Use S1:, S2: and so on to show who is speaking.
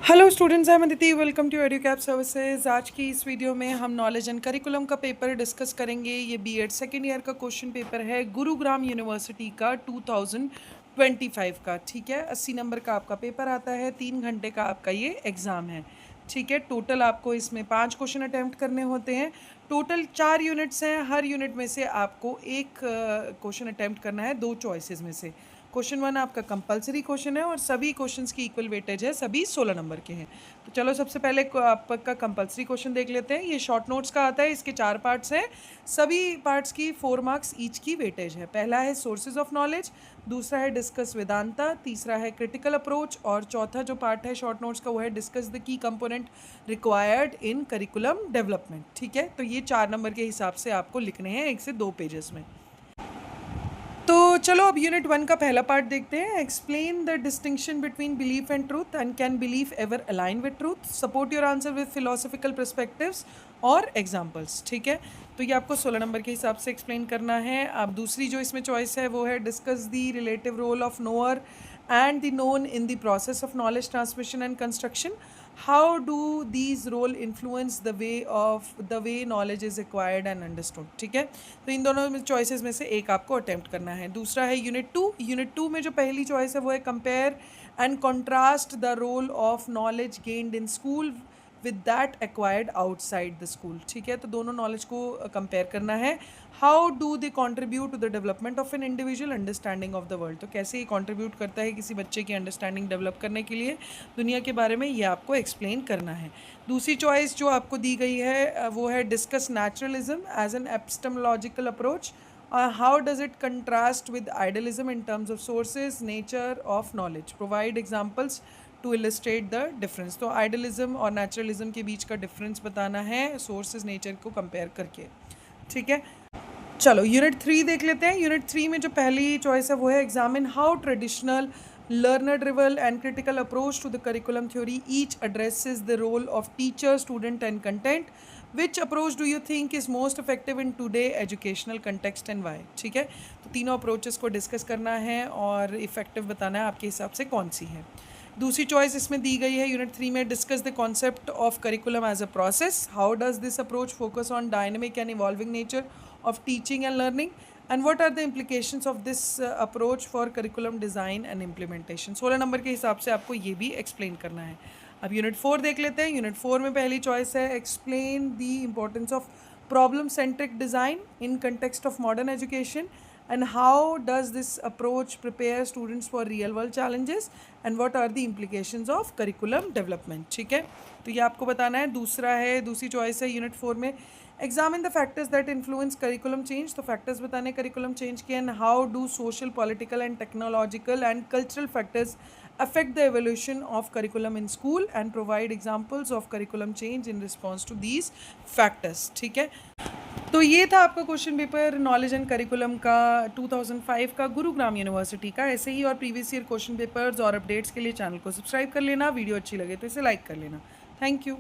S1: Hello students, I am Aditi. Welcome to Educap services. आज की इस वीडियो में हम नॉलेज एंड करिकुलम का पेपर डिस्कस करेंगे। ये बीएड सेकेंड ईयर का क्वेश्चन पेपर है गुरुग्राम यूनिवर्सिटी का 2025 का। ठीक है, 80 नंबर का आपका पेपर आता है, 3 घंटे का आपका ये एग्ज़ाम है। ठीक है, टोटल आपको इसमें 5 क्वेश्चन अटैम्प्ट करने होते हैं। टोटल 4 यूनिट्स हैं, हर यूनिट में से आपको एक क्वेश्चन अटैम्प्ट करना है 2 चॉइसेस में से। क्वेश्चन 1 आपका कंपलसरी क्वेश्चन है और सभी क्वेश्चंस की इक्वल वेटेज है, सभी 16 नंबर के हैं। तो चलो सबसे पहले आपका कंपलसरी क्वेश्चन देख लेते हैं। ये शॉर्ट नोट्स का आता है, इसके 4 पार्ट्स हैं, सभी पार्ट्स की 4 मार्क्स ईच की वेटेज है। पहला है सोर्सेज ऑफ नॉलेज, दूसरा है डिस्कस वेदांता, तीसरा है क्रिटिकल अप्रोच और चौथा जो पार्ट है शॉर्ट नोट्स का वो है discuss the key component required in curriculum development. ठीक है, तो ये 4 नंबर के हिसाब से आपको लिखने हैं 1 से 2 पेजेस में। तो चलो अब यूनिट 1 का पहला पार्ट देखते हैं। Explain the distinction between belief and truth and can belief ever align with truth. Support your answer with philosophical perspectives और एग्जांपल्स। ठीक है, तो ये आपको 16 नंबर के हिसाब से एक्सप्लेन करना है। अब दूसरी जो इसमें चॉइस है वो है discuss the relative role of knower and the known in the process of knowledge transmission and construction. How do these role influence the way knowledge is acquired and understood? ठीक है, तो इन दोनों चॉइसेस में से एक आपको अटेम्प्ट करना है। दूसरा है यूनिट टू में जो पहली चॉइस है वो है compare and contrast the role of knowledge gained in school with that acquired outside the school. ठीक है, तो दोनों नॉलेज को कंपेयर करना है। How do they contribute to the development of an individual understanding of the world. तो कैसे ये कॉन्ट्रीब्यूट करता है किसी बच्चे की अंडरस्टैंडिंग डेवलप करने के लिए दुनिया के बारे में, ये आपको एक्सप्लेन करना है। दूसरी चॉइस जो आपको दी गई है वो है discuss naturalism as an epistemological approach. How does it contrast with idealism in terms of sources, nature of knowledge? Provide examples to illustrate the difference. तो आइडलिज्म और नेचुरलिज्म के बीच का डिफरेंस बताना है सोर्सेज नेचर को कंपेयर करके। ठीक है, चलो यूनिट 3 देख लेते हैं। यूनिट 3 में जो पहली चॉइस है वो है examine how traditional learner driven and critical approach to the curriculum theory each addresses the role of teacher, student and content. Which approach do you think is most effective in today educational context and why? ठीक है, तो तीनों approaches को discuss करना है और effective बताना है आपके हिसाब से कौन सी है। दूसरी चॉइस इसमें दी गई है यूनिट 3 में discuss the concept of curriculum as a process. How does this approach focus on dynamic and evolving nature of teaching and learning and what are the implications of this approach for curriculum design and implementation। 16 number के हिसाब से आपको ये भी explain करना है। अब unit 4 देख लेते हैं। यूनिट 4 में पहली चॉइस है explain the importance of problem centric design in context of modern education and how does this approach prepare students for real world challenges and what are the implications of curriculum development। ठीक है, तो ये आपको बताना है। दूसरी choice है unit 4 में examine the factors that influence curriculum change. तो फैक्टर्स बताने करिकुलम चेंज के and how do social political and technological and cultural factors affect the evolution of curriculum in school and provide examples of curriculum change in response to these factors। ठीक है, तो ये था आपका question paper knowledge and curriculum का 2005 का Gurugram university का। ऐसे ही और प्रीवियस ईयर क्वेश्चन पेपर्स और अपडेट्स के लिए चैनल को सब्सक्राइब कर लेना। वीडियो अच्छी लगे तो इसे लाइक कर लेना। Thank you.